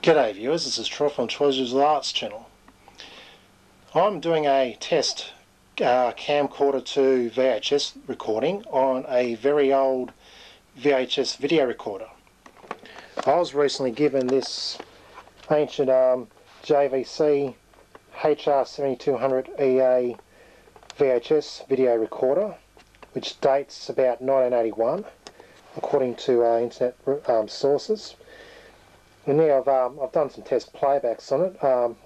G'day viewers, this is Troy from Troy's Visual Arts channel. I'm doing a test camcorder to VHS recording on a very old VHS video recorder. I was recently given this ancient JVC HR-7200EA VHS video recorder, which dates about 1981 according to internet sources. And now I've done some test playbacks on it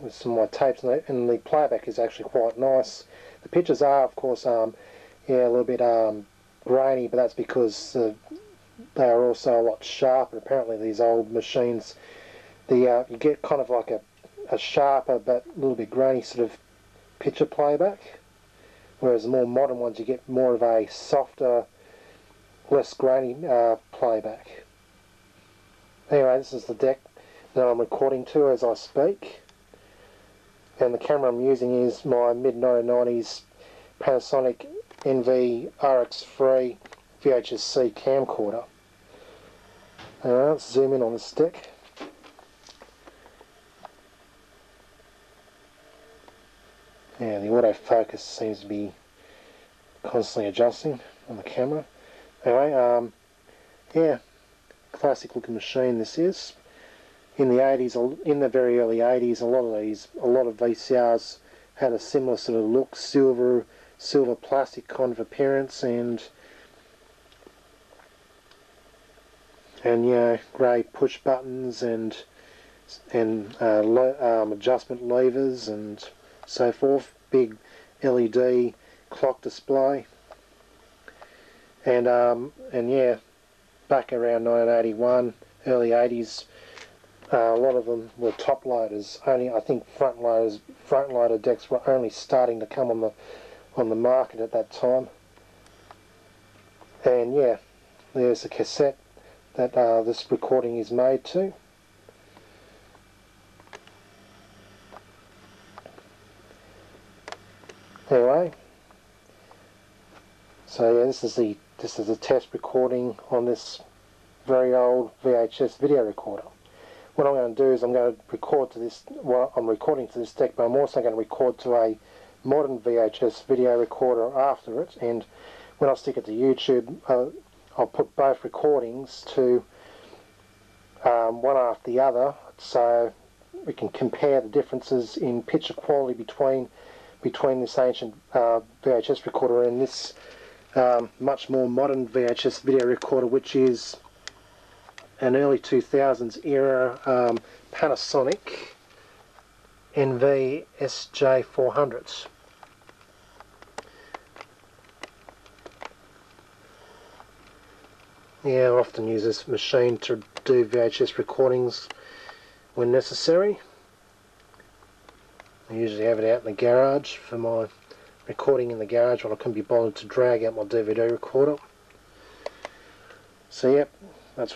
with some of my tapes on it, and the playback is actually quite nice. The pictures are, of course, a little bit grainy, but that's because they are also a lot sharper. Apparently, these old machines, you get kind of like a sharper but a little bit grainy sort of picture playback, whereas the more modern ones, you get more of a softer, less grainy playback. Anyway, this is the deck that I'm recording to as I speak, and the camera I'm using is my mid-1990s Panasonic NV-RX3 VHS camcorder. Alright, let's zoom in on this deck. Yeah, the autofocus seems to be constantly adjusting on the camera. Anyway, yeah, classic looking machine this is. In the 80s, in the very early 80s, a lot of VCRs had a similar sort of look, silver plastic kind of appearance, and yeah, grey push buttons and adjustment levers and so forth. Big LED clock display, and yeah, back around 1981, early 80s, a lot of them were top loaders. Only I think front loader decks were only starting to come on the market at that time. And yeah, there's a cassette that this recording is made to. Anyway, so yeah, this is a test recording on this very old VHS video recorder. What I'm going to do is I'm going to record to this, well, I'm recording to this deck, but I'm also going to record to a modern VHS video recorder after it, and when I stick it to YouTube, I'll put both recordings to one after the other, so we can compare the differences in picture quality between this ancient VHS recorder and this much more modern VHS video recorder, which is an early 2000s era Panasonic NV-SJ400. Yeah, I often use this machine to do VHS recordings when necessary. I usually have it out in the garage for my recording in the garage when I couldn't be bothered to drag out my DVD recorder. So yep, that's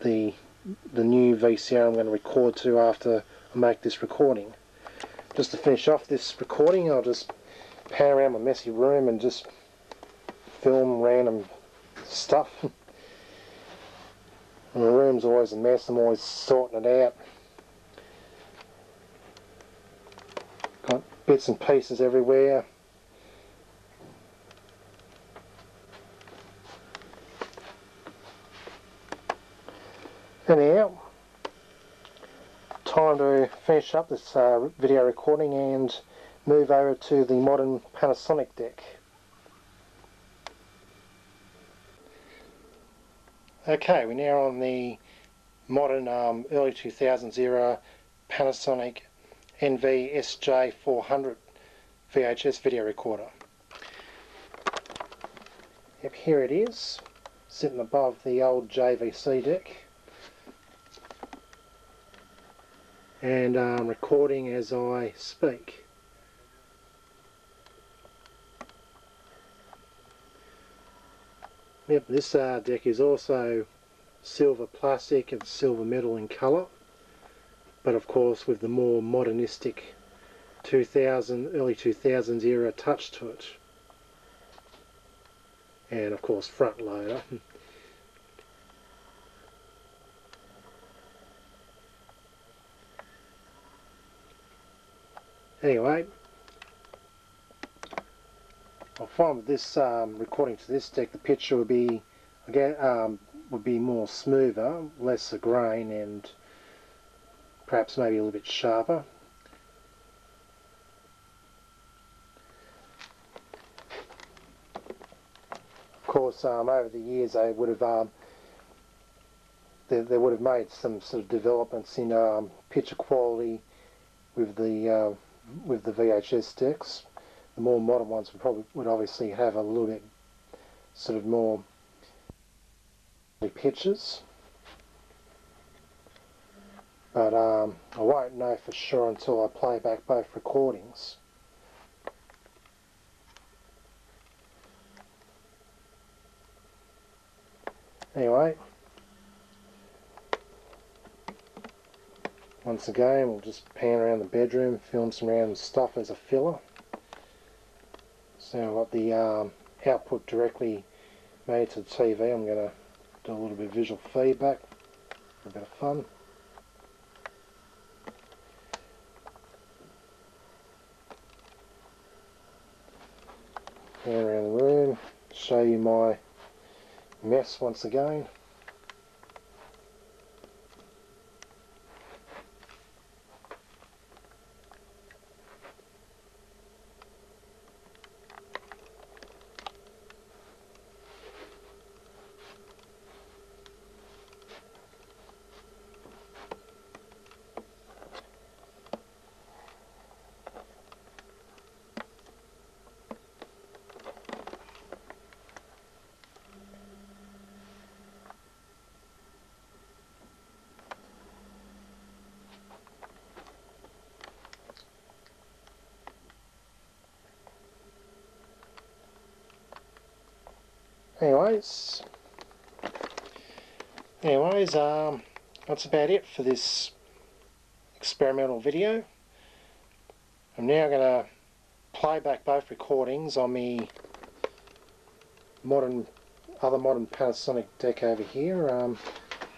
the new VCR I'm going to record to after I make this recording. Just to finish off this recording, I'll just pan around my messy room and just film random stuff. My room's always a mess, I'm always sorting it out. Got bits and pieces everywhere. Anyhow, time to finish up this video recording and move over to the modern Panasonic deck. Okay, we're now on the modern early 2000s era Panasonic NV-SJ400 VHS video recorder. Yep, here it is, sitting above the old JVC deck, and recording as I speak. Yep, this deck is also silver plastic and silver metal in colour, but of course with the more modernistic early 2000s era touch to it. And of course front loader. Anyway, I find with this recording to this deck, the picture would be again would be more smoother, less grain, and perhaps maybe a little bit sharper. Of course, over the years they would have they would have made some sort of developments in picture quality with the VHS decks. The more modern ones would obviously have a little bit sort of more pictures, but I won't know for sure until I play back both recordings. Anyway, once again we'll just pan around the bedroom, film some random stuff as a filler. So I've got the output directly made to the TV. I'm going to do a little bit of visual feedback for a bit of fun. Pan around the room, show you my mess once again. Anyways, that's about it for this experimental video. I'm now going to play back both recordings on the other modern Panasonic deck over here,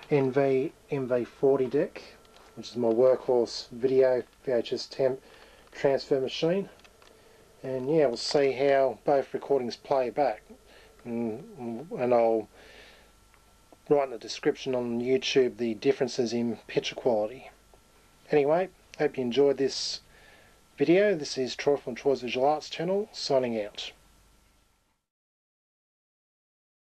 NV-40 deck, which is my workhorse video VHS transfer machine. And yeah, we'll see how both recordings play back. And I'll write in the description on YouTube the differences in picture quality. Anyway, hope you enjoyed this video. This is Troy from Troy's Visual Arts channel, signing out.